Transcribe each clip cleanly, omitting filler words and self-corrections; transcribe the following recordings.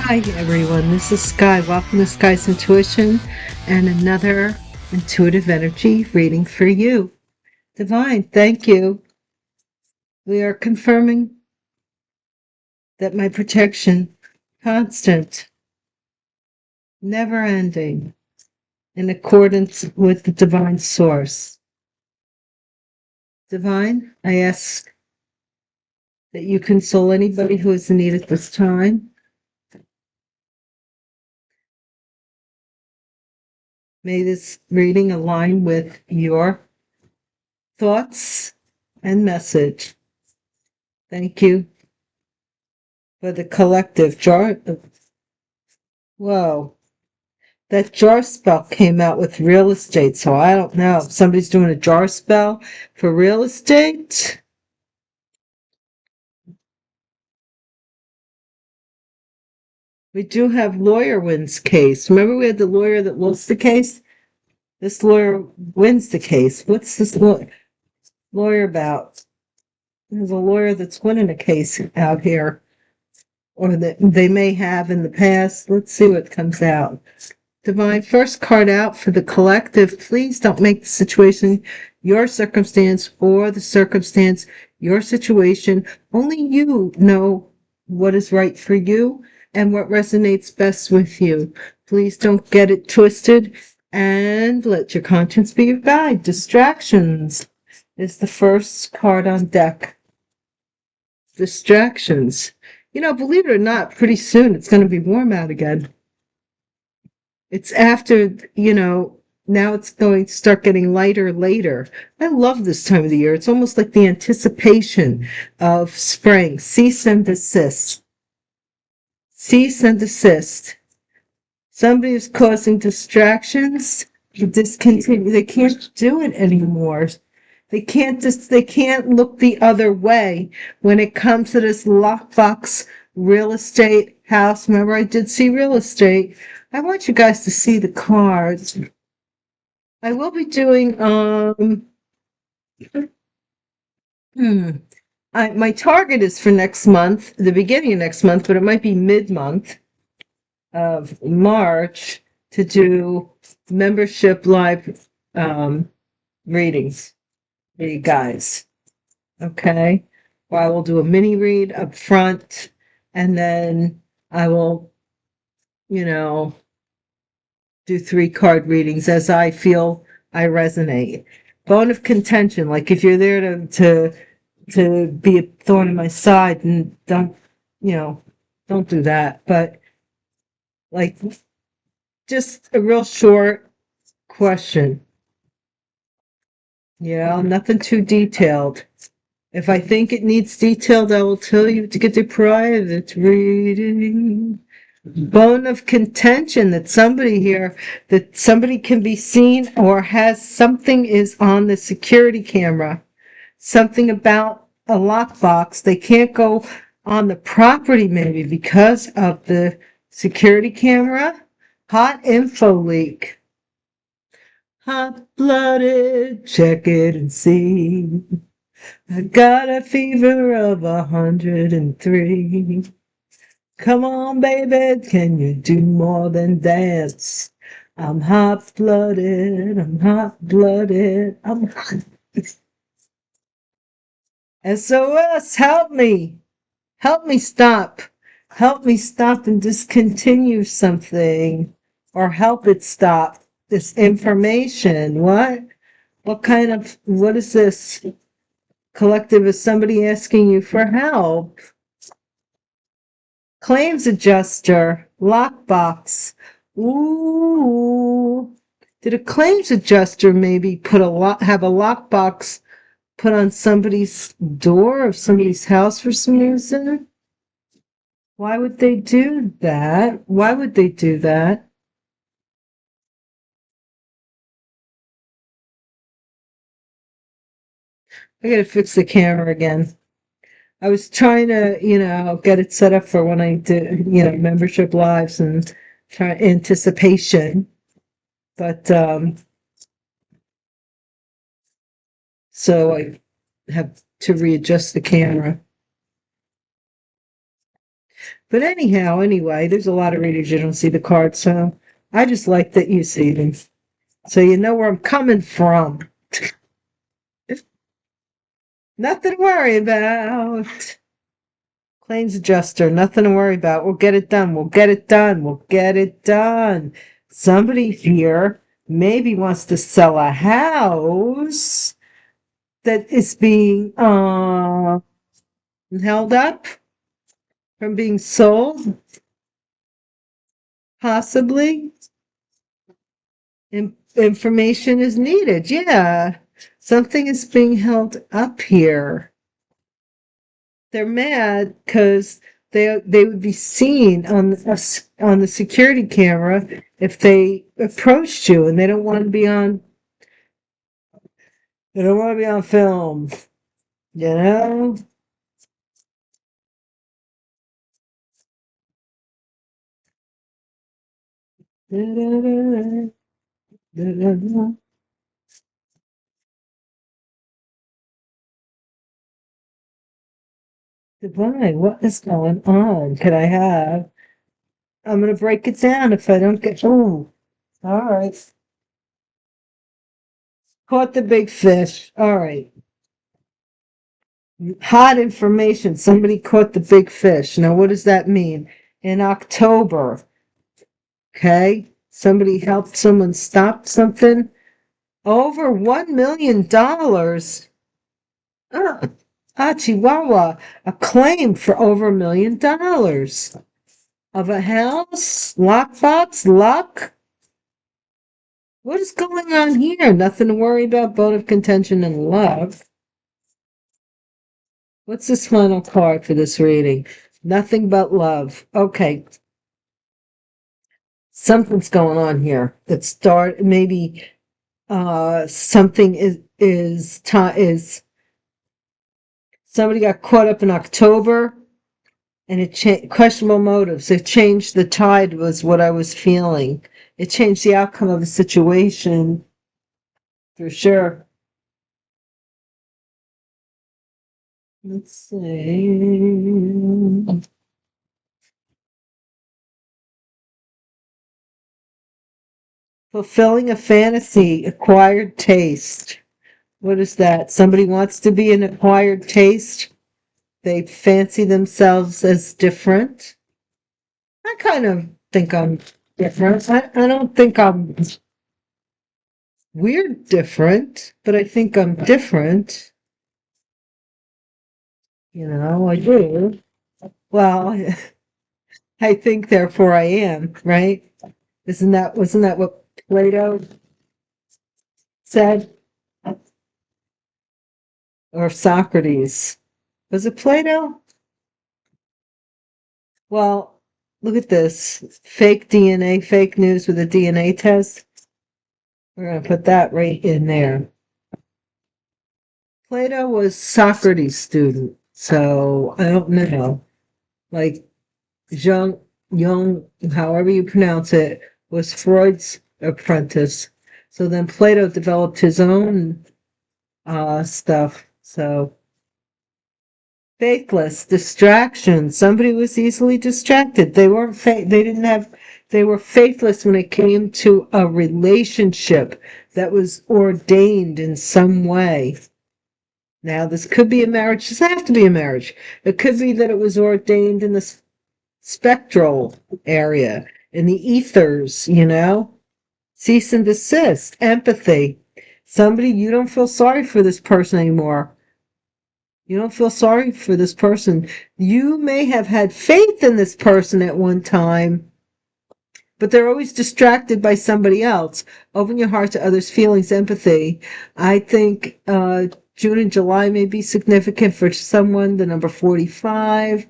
Hi everyone, this is Sky. Welcome to Sky's Intuition and another intuitive energy reading for you. Divine, thank you. We are confirming that my protection, constant, never ending, in accordance with the divine source. Divine, I ask that you console anybody who is in need at this time. May this reading align with your thoughts and message. Thank you for the collective jar. Whoa, that jar spell came out with real estate, so I don't know if somebody's doing a jar spell for real estate. We do have lawyer wins case. Remember we had the lawyer that lost the case? This lawyer wins the case. What's this lawyer about? There's a lawyer that's winning a case out here, or that they may have in the past. Let's see what comes out. Divine, first card out for the collective. Please don't make the situation your circumstance or the circumstance your situation. Only you know what is right for you and what resonates best with you. Please don't get it twisted and let your conscience be your guide. Distractions is the first card on deck. Distractions. You know, believe it or not, pretty soon it's going to be warm out again. It's after, now it's going to start getting lighter later. I love this time of the year. It's almost like the anticipation of spring. Cease and desist. Cease and desist. Somebody is causing distractions. Discontinue. They can't do it anymore. They can't look the other way when it comes to this lockbox real estate house. Remember, I did see real estate. I want you guys to see the cards. I will be doing my target is for next month, the beginning of next month, but it might be mid-month of March to do membership live readings for you guys. Okay? Or I will do a mini read up front, and then I will, do 3-card readings as I feel I resonate. Bone of contention, like if you're there to be a thorn in my side, and don't do that. But like just a real short question. Nothing too detailed. If I think it needs detailed, I will tell you to get the private reading. Bone of contention that somebody can be seen or has something is on the security camera. Something about a lockbox. They can't go on the property maybe because of the security camera. Hot info leak. Hot-blooded, check it and see. I got a fever of 103. Come on, baby, can you do more than dance? I'm hot-blooded, I'm hot-blooded, I'm hot. SOS, help me! Help me stop. Help me stop and discontinue something. Or help it stop this information. What? What is this? Collective, is somebody asking you for help? Claims adjuster, lockbox. Ooh. Did a claims adjuster maybe have a lockbox put on somebody's door of somebody's house for some reason? Why would they do that? Why would they do that? I gotta fix the camera again. I was trying to, get it set up for when I do, membership lives and try anticipation. But so I have to readjust the camera. But anyhow, anyway, there's a lot of readers you don't see the cards, so I just like that you see them. So you know where I'm coming from. Nothing to worry about. Claims adjuster, nothing to worry about. We'll get it done. We'll get it done. We'll get it done. Somebody here maybe wants to sell a house that is being held up from being sold, possibly. Information is needed. Yeah, something is being held up here. They're mad because they would be seen on the security camera if they approached you, and they don't want to be on. They don't want to be on film. You know. Divine, what is going on? Could I have? I'm gonna break it down if I don't get. Oh, all right. Caught the big fish. All right. Hot information. Somebody caught the big fish. Now, what does that mean? In October, okay? Somebody helped someone stop something. Over $1 million. Chihuahua. A claim for over $1 million of a house, lockbox, luck. What is going on here? Nothing to worry about. Bone of contention and love. What's this final card for this reading? Nothing but love. Okay. Something's going on here. Maybe something is somebody got caught up in October, and it questionable motives. It changed the tide was what I was feeling. It changed the outcome of the situation for sure. Let's see. Fulfilling a fantasy, acquired taste. What is that? Somebody wants to be an acquired taste. They fancy themselves as different. I kind of think I'm different. I don't think I'm weird different, but I think I'm different. I do. Well, I think therefore I am, right? Wasn't that what Plato said? Or Socrates? Was it Plato? Well, look at this. Fake DNA, fake news with a DNA test. We're going to put that right in there. Plato was Socrates' student, so I don't know. Like Jung, however you pronounce it, was Freud's apprentice. So then Plato developed his own stuff. So faithless, distraction. Somebody was easily distracted. They weren't they were faithless when it came to a relationship that was ordained in some way. Now, this could be a marriage. It doesn't have to be a marriage. It could be that it was ordained in the spectral area, in the ethers, Cease and desist, empathy. Somebody, you don't feel sorry for this person anymore. You don't feel sorry for this person. You may have had faith in this person at one time, but they're always distracted by somebody else. Open your heart to others' feelings, empathy. I think June and July may be significant for someone, the number 45.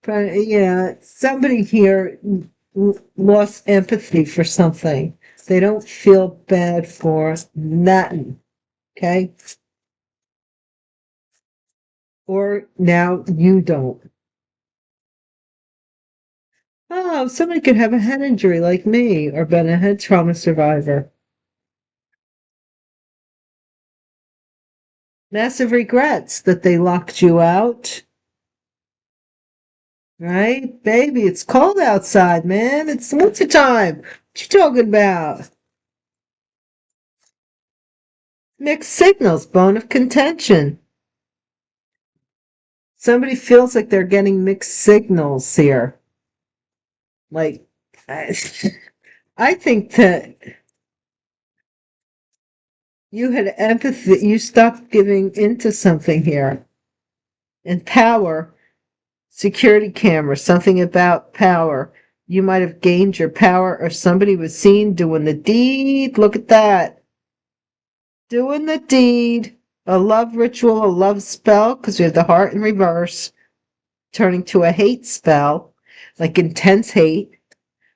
Yeah, somebody here lost empathy for something. They don't feel bad for nothing, okay? Or now you don't. Oh, somebody could have a head injury like me or been a head trauma survivor. Massive regrets that they locked you out. Right? Baby, it's cold outside, man. It's winter time. What you talking about? Mixed signals, bone of contention. Somebody feels like they're getting mixed signals here. Like, I, I think that you had empathy, you stopped giving into something here. And power, security camera, something about power. You might have gained your power, or somebody was seen doing the deed. Look at that. Doing the deed. A love ritual, a love spell, because we have the heart in reverse, turning to a hate spell, like intense hate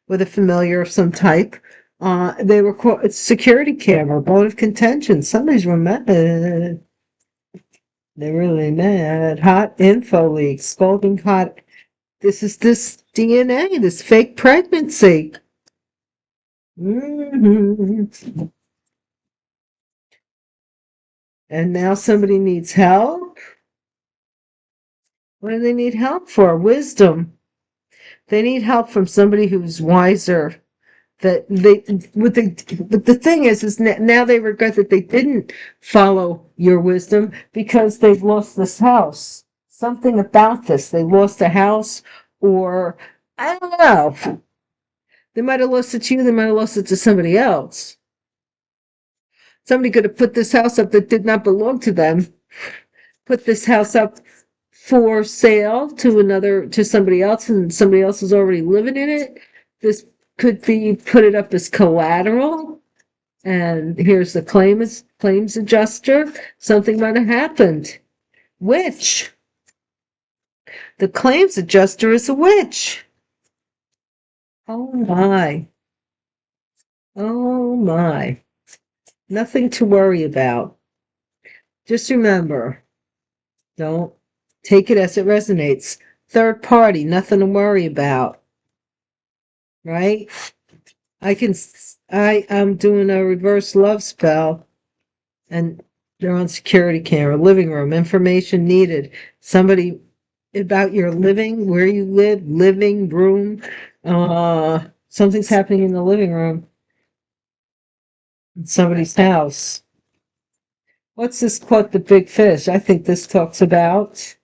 with a familiar of some type. They were it's security camera, bone of contention. Somebody's mad. They're really mad. Hot info leak, scalding hot. This is this DNA, this fake pregnancy. Mm-hmm. And now somebody needs help. What do they need help for? Wisdom. They need help from somebody who's wiser. That they, but the thing is now they regret that they didn't follow your wisdom because they've lost this house. Something about this. They lost a house, or I don't know. They might have lost it to you. They might have lost it to somebody else. Somebody could have put this house up that did not belong to them. Put this house up for sale to somebody else, and somebody else is already living in it. This could be put it up as collateral, and here's the claims adjuster. Something might have happened. Witch. The claims adjuster is a witch. Oh my. Oh my. Nothing to worry about. Just remember, don't take it as it resonates. Third party, nothing to worry about. Right? I'm doing a reverse love spell, and they're on security camera, living room, information needed. Somebody about your living, where you live, living room. Something's happening in the living room in somebody's house. What's this quote, the big fish? I think this talks about,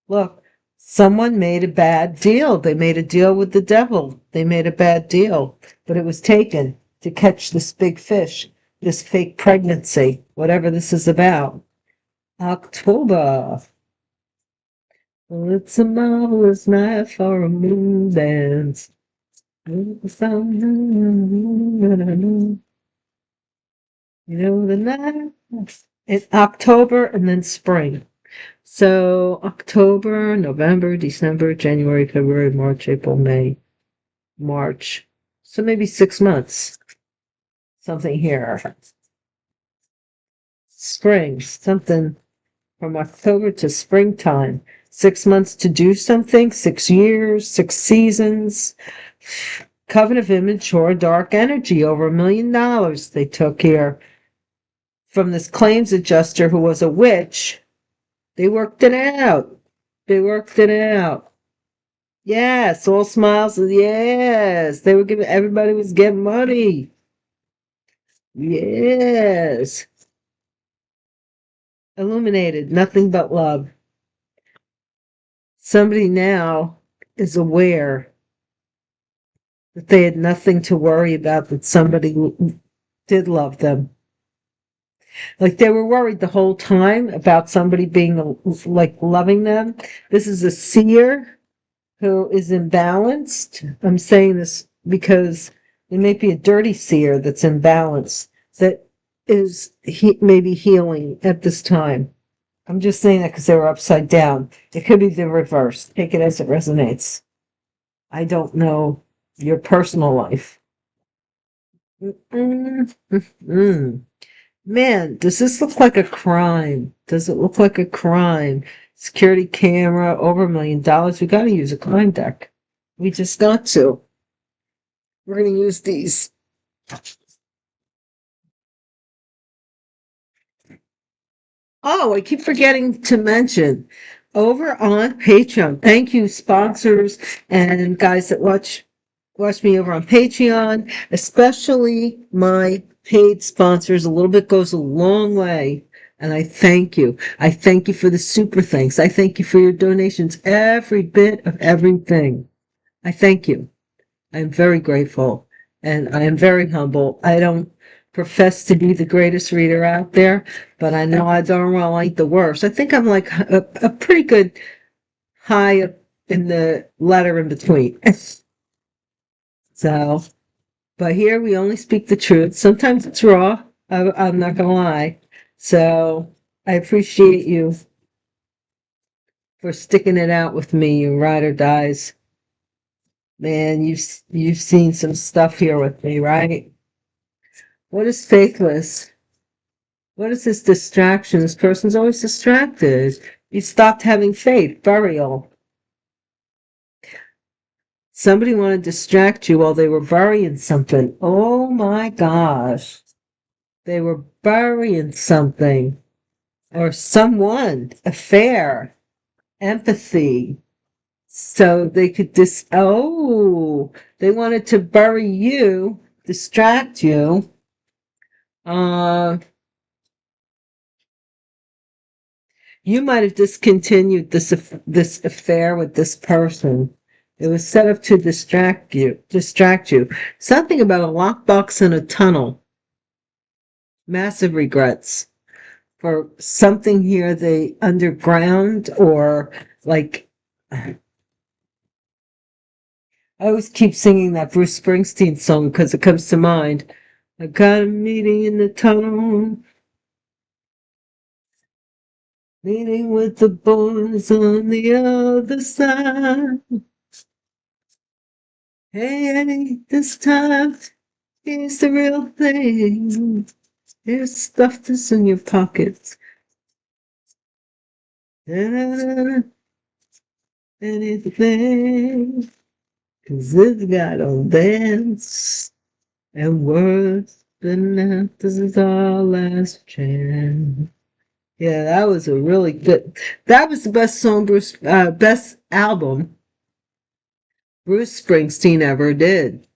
look, someone made a bad deal. They made a deal with the devil. They made a bad deal, but it was taken to catch this big fish, this fake pregnancy, whatever this is about. October. Well, it's a marvelous night for a moon dance. You know the night. It's October and then spring. So October, November, December, January, February, March, April, May, March. So maybe 6 months. Something here. Spring, something from October to springtime. 6 months to do something, 6 years, 6 seasons. Coven of immature dark energy, over $1 million they took here from this claims adjuster who was a witch. They worked it out. They worked it out. Yes, all smiles. Yes, they were giving. Everybody was getting money. Yes, illuminated. Nothing but love. Somebody now is aware that they had nothing to worry about. That somebody did love them. Like they were worried the whole time about somebody being like loving them. This is a seer who is imbalanced. I'm saying this because it may be a dirty seer that's imbalanced, that is maybe healing at this time. I'm just saying that because they were upside down. It could be the reverse. Take it as it resonates. I don't know your personal life. Man, does this look like a crime? Does it look like a crime? Security camera, over $1 million. We got to use a crime deck. We just got to. We're going to use these. Oh, I keep forgetting to mention over on Patreon. Thank you, sponsors and guys that watch me over on Patreon, especially my paid sponsors. A little bit goes a long way. And I thank you. I thank you for the super thanks. I thank you for your donations, every bit of everything. I thank you. I'm very grateful and I am very humble. I don't profess to be the greatest reader out there, but I know I darn well ain't the worst. I think I'm like a pretty good high up in the ladder in between. So, but here we only speak the truth. Sometimes it's raw. I'm not going to lie. So I appreciate you for sticking it out with me, you ride or dies. Man, you've seen some stuff here with me, right? What is faithless? What is this distraction? This person's always distracted. You stopped having faith. Burial. Somebody wanted to distract you while they were burying something. Oh my gosh. They were burying something. Or someone. Affair. Empathy. So they could they wanted to bury you, distract you. You might have discontinued this affair with this person. It was set up to distract you. Something about a lockbox in a tunnel. Massive regrets for something here they underground or like I always keep singing that Bruce Springsteen song because it comes to mind. I got a meeting in the tunnel. Meeting with the boys on the other side. Hey, this time, here's the real thing. Here's stuff that's in your pockets. Anything, 'cause it's got on dance and words, but now this is our last chance. Yeah, that was a really good. That was the best song, best album Bruce Springsteen ever did.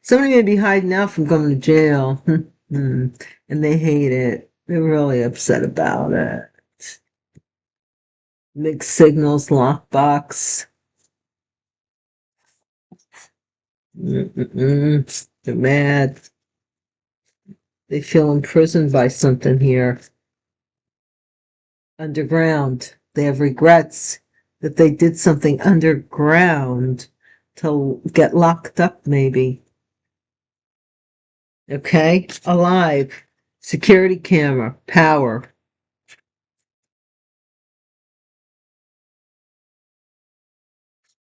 Somebody may be hiding out from going to jail, and they hate it. They're really upset about it. Mixed signals, lockbox. They're mad. They feel imprisoned by something here. Underground. They have regrets that they did something underground to get locked up, maybe. Okay? Alive. Security camera. Power.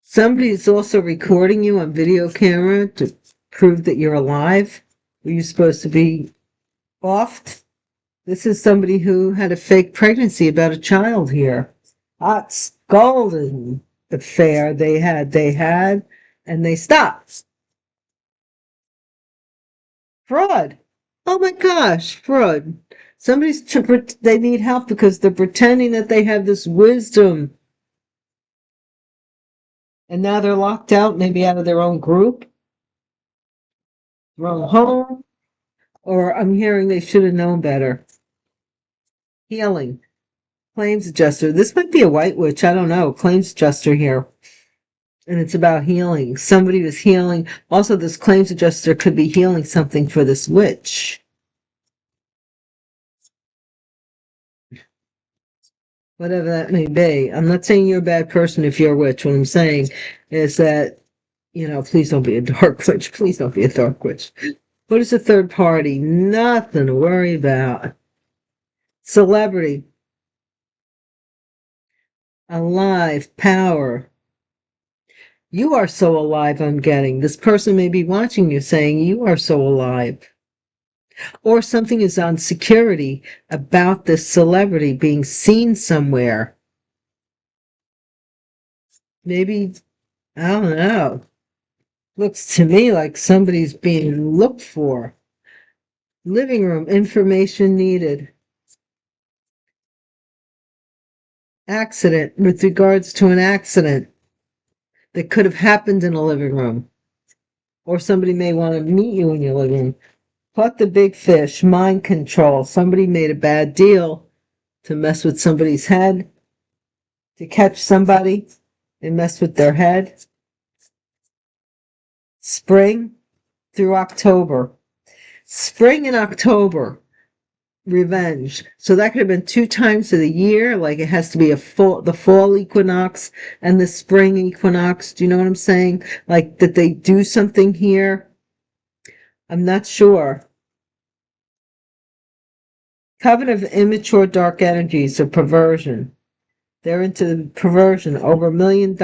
Somebody's also recording you on video camera to prove that you're alive. Were you supposed to be offed? This is somebody who had a fake pregnancy about a child here. Hot scalding affair they had, and they stopped. Fraud. Oh my gosh, fraud. They need help because they're pretending that they have this wisdom. And now they're locked out, maybe out of their own group, their own home. Or I'm hearing they should have known better. Healing. Claims adjuster. This might be a white witch. I don't know. Claims adjuster here. And it's about healing. Somebody was healing. Also, this claims adjuster could be healing something for this witch. Whatever that may be. I'm not saying you're a bad person if you're a witch. What I'm saying is that, please don't be a dark witch. Please don't be a dark witch. What is a third party? Nothing to worry about. Celebrity. Alive. Power. You are so alive, I'm getting. This person may be watching you saying, you are so alive. Or something is on security about this celebrity being seen somewhere. Maybe, I don't know. Looks to me like somebody's being looked for. Living room, information needed. accident with regards to an accident that could have happened in a living room. Or somebody may want to meet you in your living room. Caught the big fish, mind control. Somebody made a bad deal to mess with somebody's head, to catch somebody and mess with their head. Spring through October. Spring and October, revenge. So that could have been 2 times of the year, like it has to be the fall equinox and the spring equinox. Do you know what I'm saying? Like that they do something here. I'm not sure. Coven of immature dark energies of perversion. They're into perversion. Over $1 million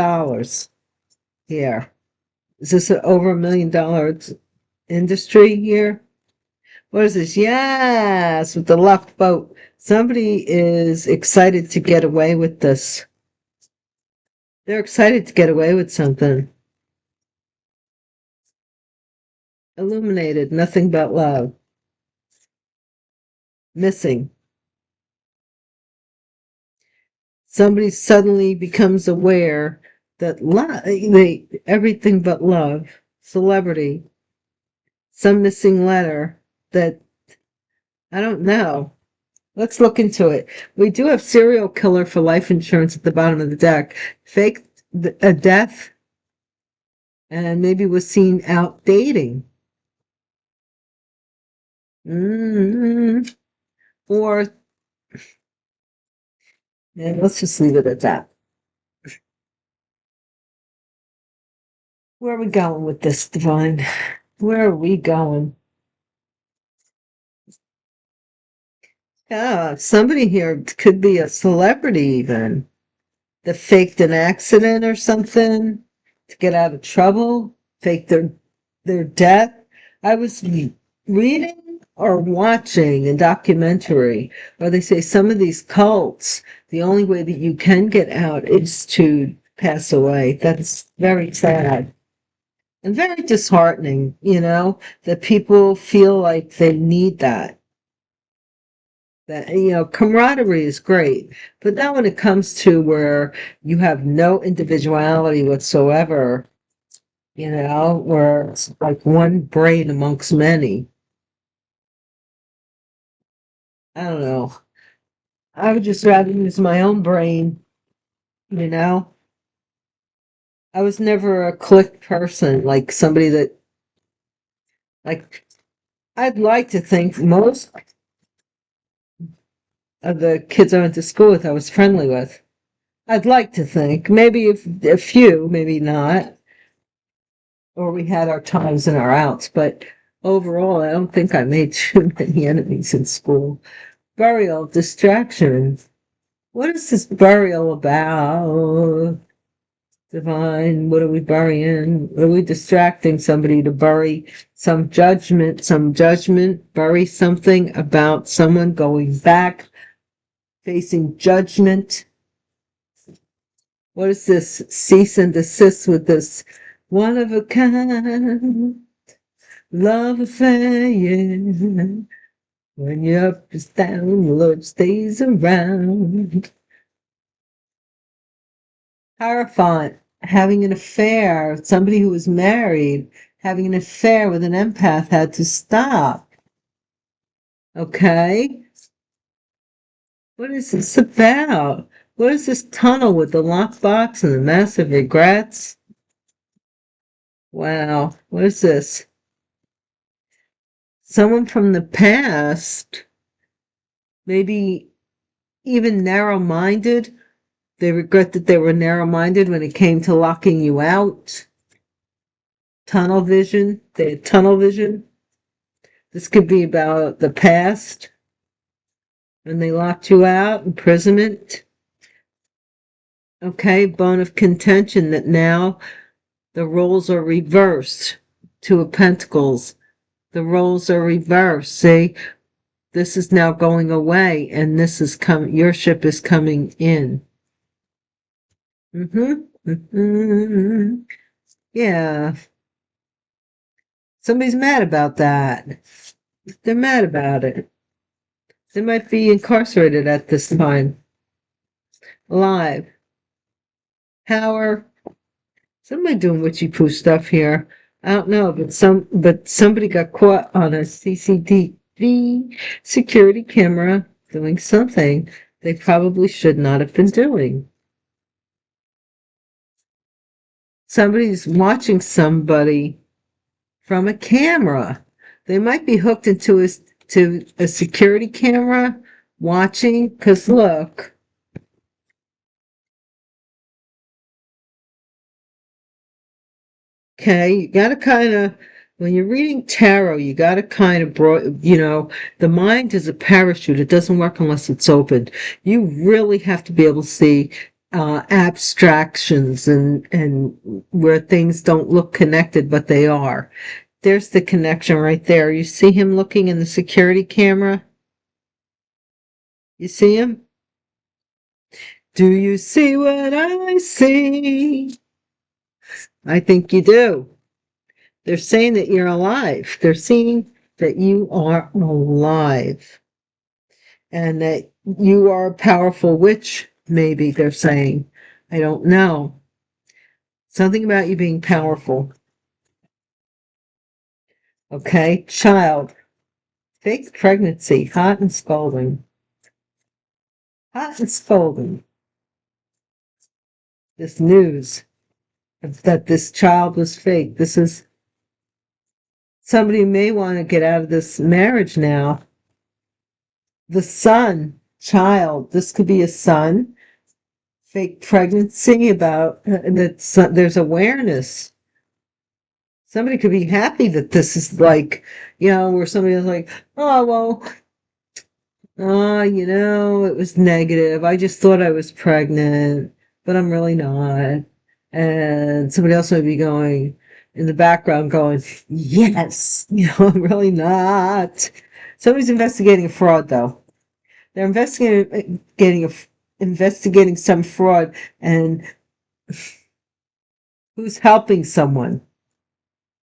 here. Is this an over $1 million industry here? What is this? Yes, with the luck boat. Somebody is excited to get away with this. They're excited to get away with something. Illuminated, nothing but love. Missing. Somebody suddenly becomes aware that everything but love. Celebrity. Some missing letter that, I don't know. Let's look into it. We do have serial killer for life insurance at the bottom of the deck. Faked a death and maybe was seen out dating. Or, and let's just leave it at that. Where are we going with this, Divine? Where are we going? Yeah, somebody here could be a celebrity even that faked an accident or something to get out of trouble, faked their death. I was reading or watching a documentary where they say some of these cults, the only way that you can get out is to pass away. That's very sad and very disheartening, that people feel like they need that. That, camaraderie is great, but now when it comes to where you have no individuality whatsoever, where it's like one brain amongst many. I don't know. I would just rather use my own brain, I was never a clique person, like somebody that, like, I'd like to think most of the kids I went to school with I was friendly with. I'd like to think. Maybe if a few, maybe not. Or we had our times and our outs, but overall, I don't think I made too many enemies in school. Burial, distraction. What is this burial about? Divine, what are we burying? Are we distracting somebody to bury some judgment, bury something about someone going back, facing judgment? What is this? Cease and desist with this one of a kind love affair, yeah. When you're up is down, love stays around. Hierophant, having an affair, somebody who was married, having an affair with an empath had to stop. Okay? What is this about? What is this tunnel with the lockbox and the massive regrets? Wow, what is this? Someone from the past, maybe even narrow-minded. They regret that they were narrow-minded when it came to locking you out. Tunnel vision. They had tunnel vision. This could be about the past when they locked you out, imprisonment. Okay, bone of contention that now the roles are reversed. Two of Pentacles. The roles are reversed. See, this is now going away, and this is coming. Your ship is coming in. Yeah. Somebody's mad about that. They're mad about it. They might be incarcerated at this time. alive. Power. Somebody doing witchy poo stuff here. I don't know, but somebody got caught on a CCTV security camera doing something they probably should not have been doing. Somebody's watching somebody from a camera. They might be hooked to a security camera watching, because look. Okay, you got to kind of, when you're reading tarot, you got to kind of, the mind is a parachute. It doesn't work unless it's opened. You really have to be able to see abstractions and where things don't look connected, but they are. There's the connection right there. You see him looking in the security camera? You see him? Do you see what I see? I think you do. They're saying that you're alive. They're seeing that you are alive and that you are a powerful witch, maybe they're saying. I don't know. Something about you being powerful. Okay, child. Fake pregnancy, hot and scalding. Hot and scalding. This news that this child was fake. This is somebody may want to get out of this marriage now. The son, child, this could be a son. Fake pregnancy about that there's awareness. Somebody could be happy that this is like, where somebody is like, oh, well, it was negative. I just thought I was pregnant, but I'm really not. And somebody else might be going in the background going, yes, I'm really not. Somebody's investigating a fraud, though. They're investigating some fraud, and who's helping someone?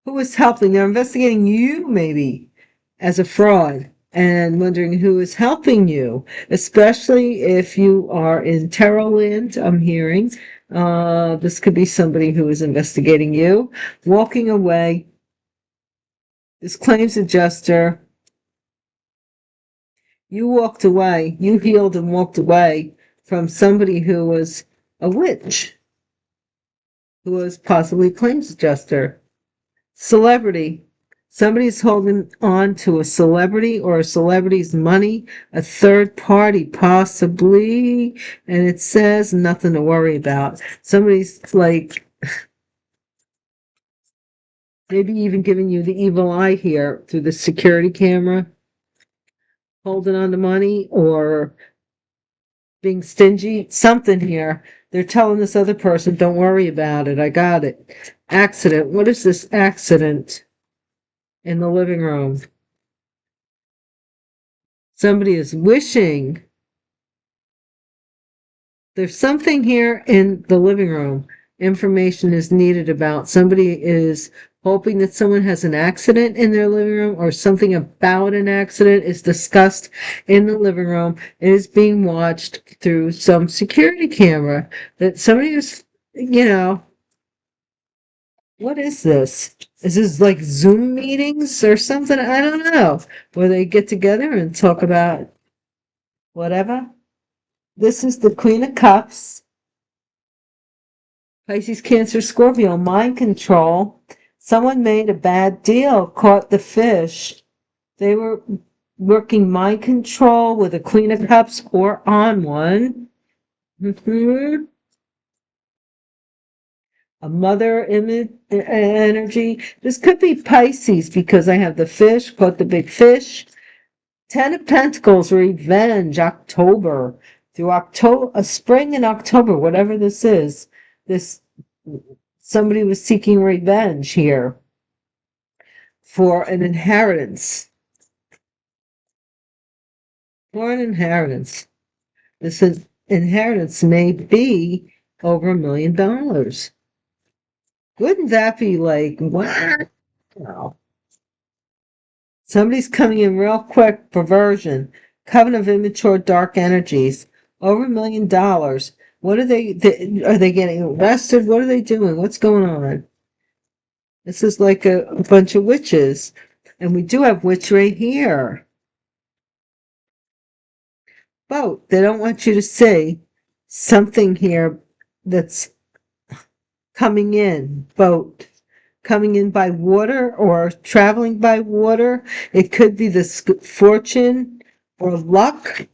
Who is helping? They're investigating you, maybe, as a fraud, and wondering who is helping you, especially if you are in tarot land, I'm hearing. This could be somebody who is investigating you. Walking away. This claims adjuster. You walked away. You healed and walked away from somebody who was a witch, who was possibly a claims adjuster. Celebrity. Somebody's holding on to a celebrity or a celebrity's money, a third party possibly, and it says nothing to worry about. Somebody's like maybe even giving you the evil eye here through the security camera, holding on to money or being stingy. Something here. They're telling this other person, don't worry about it. I got it. Accident. What is this accident in the living room? Somebody is wishing. There's something here in the living room. Information is needed about. Somebody is hoping that someone has an accident in their living room or something about an accident is discussed in the living room. It is being watched through some security camera that somebody is, what is this? Is this like Zoom meetings or something? I don't know. Where they get together and talk about whatever. This is the Queen of Cups. Pisces, Cancer, Scorpio, mind control. Someone made a bad deal, caught the fish. They were working mind control with a Queen of Cups or on one. A mother image energy. This could be Pisces because I have the fish, caught the big fish. Ten of Pentacles, revenge, October. Through October, spring and October, whatever this is. Somebody was seeking revenge here for an inheritance. For an inheritance. This inheritance may be over $1 million. Wouldn't that be like, wow? Somebody's coming in real quick, perversion, coven of immature dark energies, over $1 million. What are they are they getting arrested? What are they doing? What's going on? This is like a bunch of witches. And we do have witch right here. Boat. They don't want you to see something here that's coming in. Boat. Coming in by water or traveling by water. It could be the fortune or luck.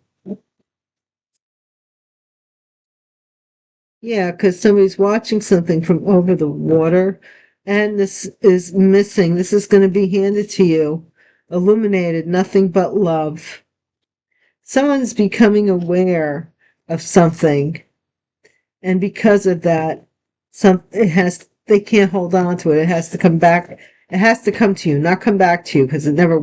Yeah, because somebody's watching something from over the water, and this is missing. This is going to be handed to you, illuminated, nothing but love. Someone's becoming aware of something, and because of that, they can't hold on to it. It has to come back. It has to come to you, not come back to you, because it never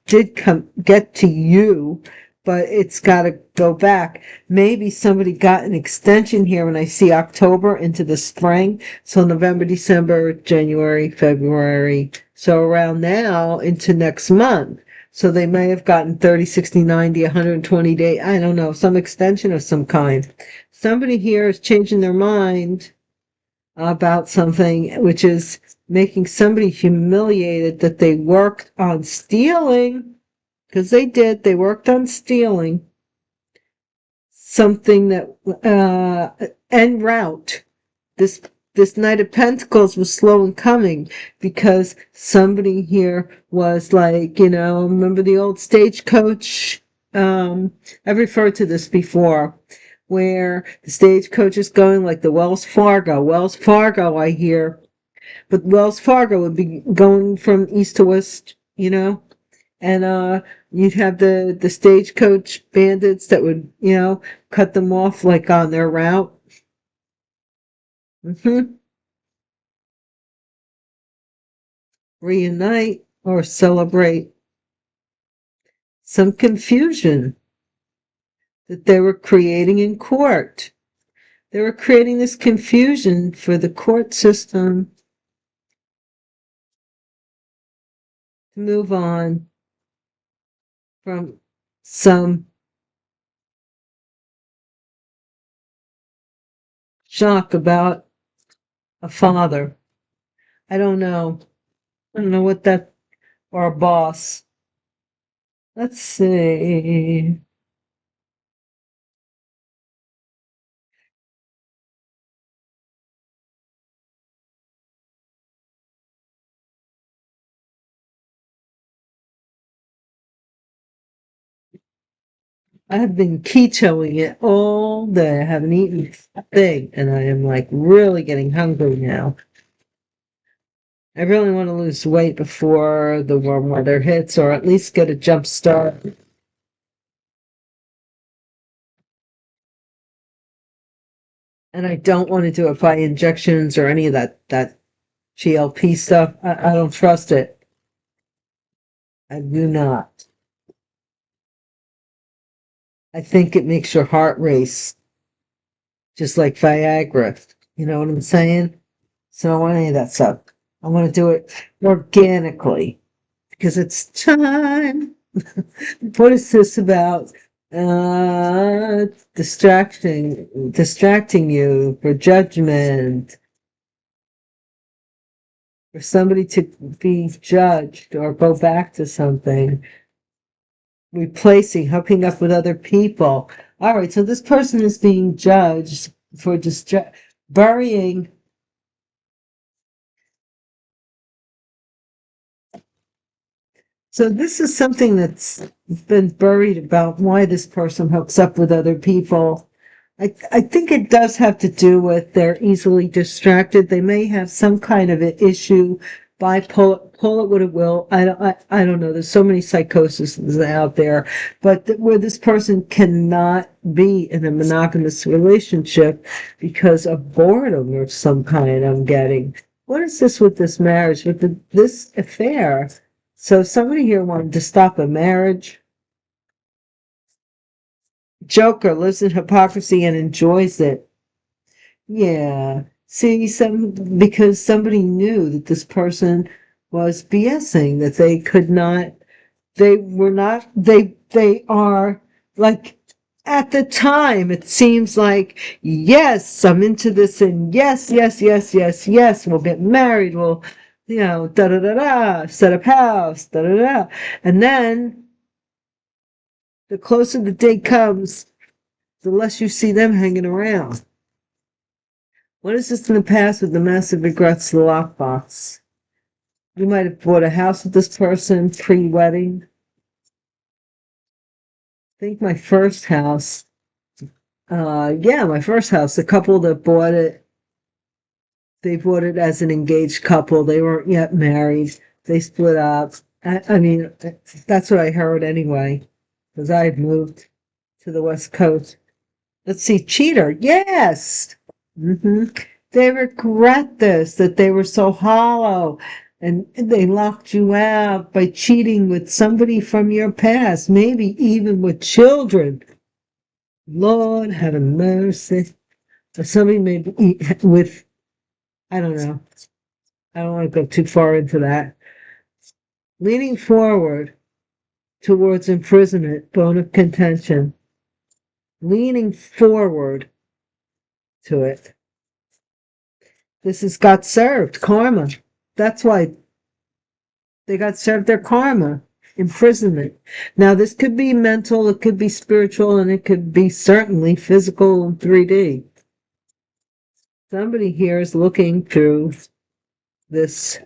did get to you, but it's got to go back. Maybe somebody got an extension here when I see October into the spring. So November, December, January, February. So around now into next month. So they may have gotten 30, 60, 90, 120 days. I don't know, some extension of some kind. Somebody here is changing their mind about something, which is making somebody humiliated that they worked on stealing. Because they did. They worked on stealing something that, en route. This Knight of Pentacles was slow in coming because somebody here was like, remember the old stagecoach? I've referred to this before, where the stagecoach is going like the Wells Fargo. Wells Fargo, I hear. But Wells Fargo would be going from east to west, and you'd have the stagecoach bandits that would, cut them off like on their route. Reunite or celebrate some confusion that they were creating in court. They were creating this confusion for the court system to move on from some shock about a father. I don't know. I don't know what that, or a boss. Let's see. I have been ketoing it all day. I haven't eaten a thing, and I am like really getting hungry now. I really want to lose weight before the warm weather hits, or at least get a jump start. And I don't want to do it by injections or any of that GLP stuff. I don't trust it. I do not. I think it makes your heart race, just like Viagra. You know what I'm saying? So I don't want any of that stuff. I want to do it organically because it's time. What is this about? Distracting you for judgment, for somebody to be judged or go back to something, replacing, hooking up with other people. All right, so this person is being judged for burying. So this is something that's been buried about why this person hooks up with other people. I think it does have to do with they're easily distracted. They may have some kind of an issue, bipolar, call it what it will. I don't know. There's so many psychoses out there, but where this person cannot be in a monogamous relationship because of boredom of some kind. I'm getting. What is this with this marriage, with this affair? So somebody here wanted to stop a marriage. Joker lives in hypocrisy and enjoys it. Yeah. See, because somebody knew that this person was BSing, that they could not, they were not, they are like At the time, it seems like, yes, I'm into this, and yes, yes, yes, yes, yes, we'll get married, we'll, da da da da, set up house, da da da. And then, the closer the day comes, the less you see them hanging around. What is this in the past with the massive regrets, the lockbox? You might have bought a house with this person pre-wedding. I think my first house, my first house, the couple that bought it, they bought it as an engaged couple. They weren't yet married. They split up. I mean, that's what I heard anyway, because I had moved to the West Coast. Let's see, cheater. Yes. They regret this, that they were so hollow and they locked you out by cheating with somebody from your past, maybe even with children. Lord have mercy. Or somebody maybe with, I don't know. I don't want to go too far into that. Leaning forward towards imprisonment, bone of contention. Leaning forward to it. This is got served, karma. That's why they got served their karma, imprisonment. Now, this could be mental, it could be spiritual, and it could be certainly physical 3D. Somebody here is looking through this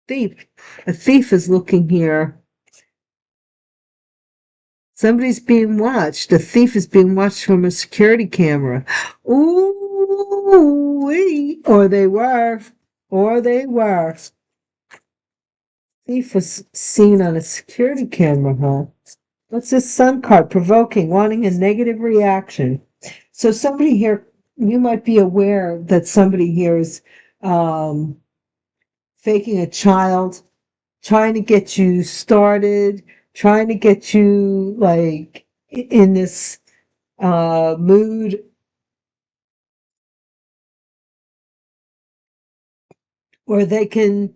thief. A thief is looking here. Somebody's being watched. A thief is being watched from a security camera. Ooh, or they were. Thief was seen on a security camera, huh? What's this sun card? Provoking, wanting a negative reaction. So somebody here, you might be aware that somebody here is faking a child, trying to get you started, trying to get you like in this mood. Or they can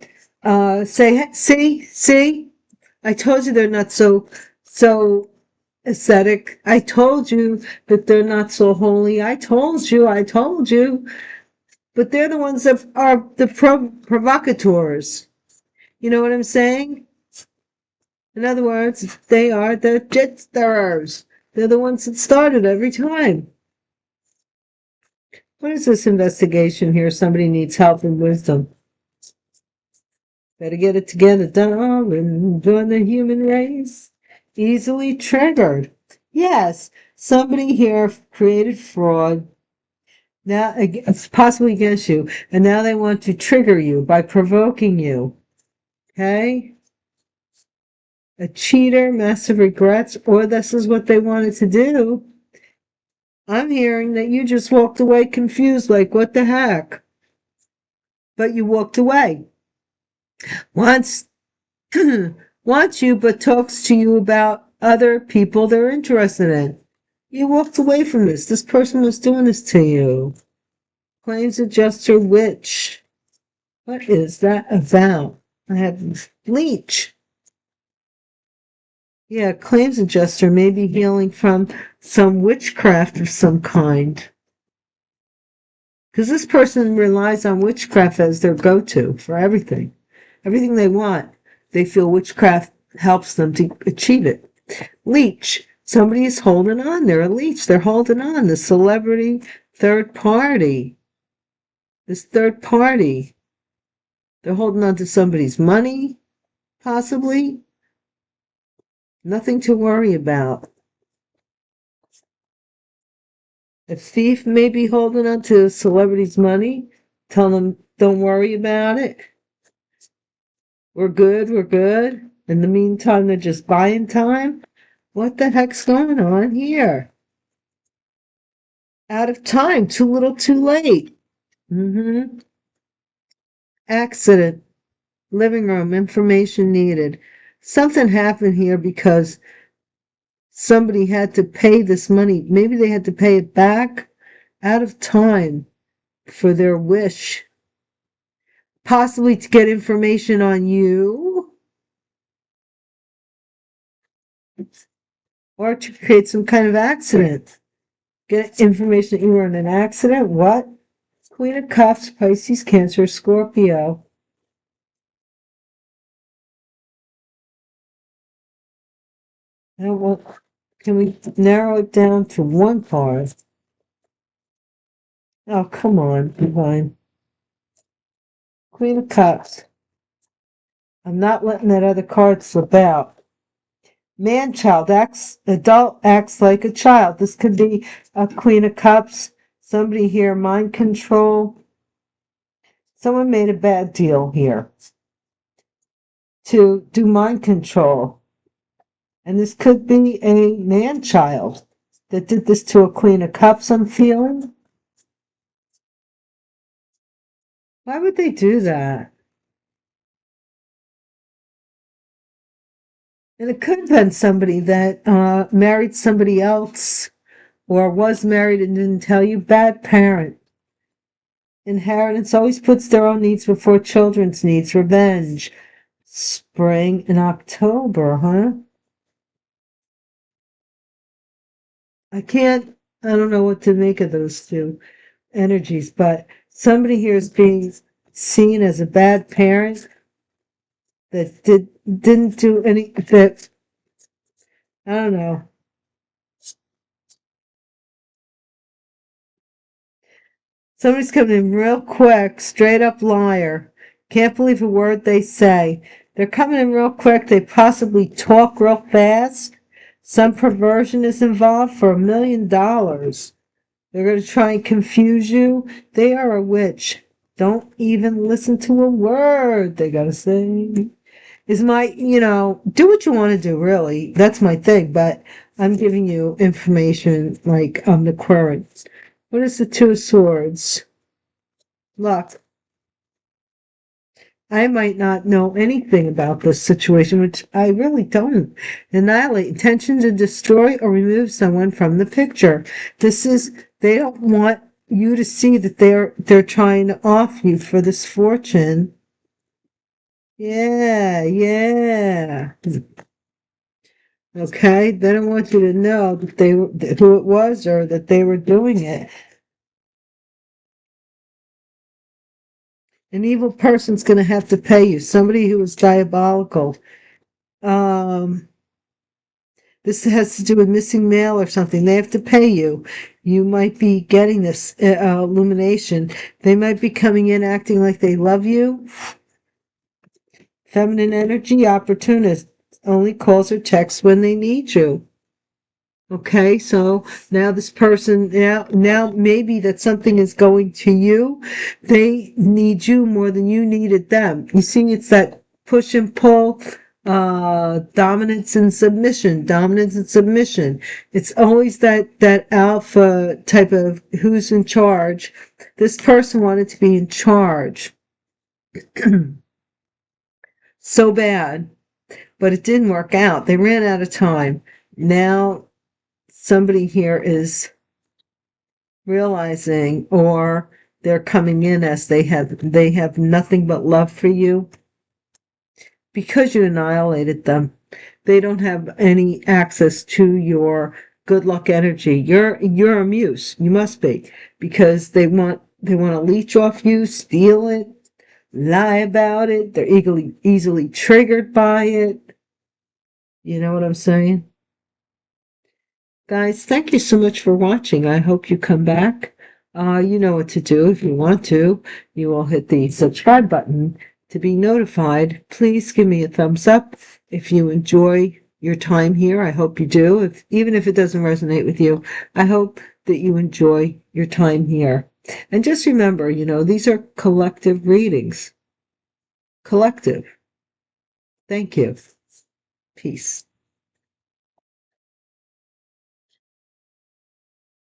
say, see, I told you they're not so ascetic. I told you that they're not so holy. I told you. But they're the ones that are the provocateurs. You know what I'm saying? In other words, they are the jet stirrers. They're the ones that started every time. What is this investigation here? Somebody needs help and wisdom. Better get it together, darling. Join the human race. Easily triggered. Yes, somebody here created fraud. Now, it's possibly against you. And now they want to trigger you by provoking you. Okay? A cheater, massive regrets, or this is what they wanted to do. I'm hearing that you just walked away confused, like, what the heck? But you walked away. Wants you, but talks to you about other people they're interested in. You walked away from this. This person was doing this to you. Claims adjuster witch. What is that about? I have leech. Yeah, claims adjuster may be healing from some witchcraft of some kind. Because this person relies on witchcraft as their go-to for everything. Everything they want, they feel witchcraft helps them to achieve it. Leech. Somebody is holding on. They're a leech. They're holding on. The celebrity third party. This third party. They're holding on to somebody's money, possibly. Nothing to worry about. A thief may be holding on to a celebrity's money, telling them, don't worry about it. We're good. In the meantime, they're just buying time. What the heck's going on here? Out of time, too little, too late. Accident, living room, information needed. Something happened here because somebody had to pay this money. Maybe they had to pay it back out of time for their wish. Possibly to get information on you. or to create some kind of accident. Get information that you were in an accident. What? Queen of Cups, Pisces, Cancer, Scorpio. Can we narrow it down to one card? Oh, come on, Divine. Queen of Cups. I'm not letting that other card slip out. Man-child adult acts like a child. This could be a Queen of Cups. Somebody here, mind control. Someone made a bad deal here to do mind control. And this could be a man-child that did this to a Queen of Cups, I'm feeling. Why would they do that? And it could have been somebody that married somebody else or was married and didn't tell you. Bad parent. Inheritance always puts their own needs before children's needs. Revenge. Spring and October, huh? I don't know what to make of those two energies, but somebody here is being seen as a bad parent that didn't do any, that, I don't know. Somebody's coming in real quick, straight up liar. Can't believe a word they say. They're coming in real quick. They possibly talk real fast. Some perversion is involved for $1 million. They're going to try and confuse you. They are a witch. Don't even listen to a word they got to say. Is my, do what you want to do, really. That's my thing, but I'm giving you information like the current. What is the Two of Swords? Luck. I might not know anything about this situation, which I really don't. Annihilate, intention to destroy or remove someone from the picture. They don't want you to see that they're trying to off you for this fortune. Yeah. Okay, they don't want you to know that who it was or that they were doing it. An evil person's going to have to pay you. Somebody who is diabolical. This has to do with missing mail or something. They have to pay you. You might be getting this illumination. They might be coming in acting like they love you. Feminine energy, opportunist. Only calls or texts when they need you. Okay, so now this person, now maybe that something is going to you. They need you more than you needed them. You see, it's that push and pull, dominance and submission. It's always that alpha type of who's in charge. This person wanted to be in charge so bad, but it didn't work out. They ran out of time. Now somebody here is realizing, or they're coming in as they have nothing but love for you because you annihilated them. They don't have any access to your good luck energy. You're a muse. You must be, because they want to leech off you, steal it, lie about it. They're easily triggered by it. You know what I'm saying? Guys, thank you so much for watching. I hope you come back. You know what to do. If you want to, you will hit the subscribe button to be notified. Please give me a thumbs up if you enjoy your time here. I hope you do. Even if it doesn't resonate with you, I hope that you enjoy your time here. And just remember, these are collective readings. Collective. Thank you. Peace.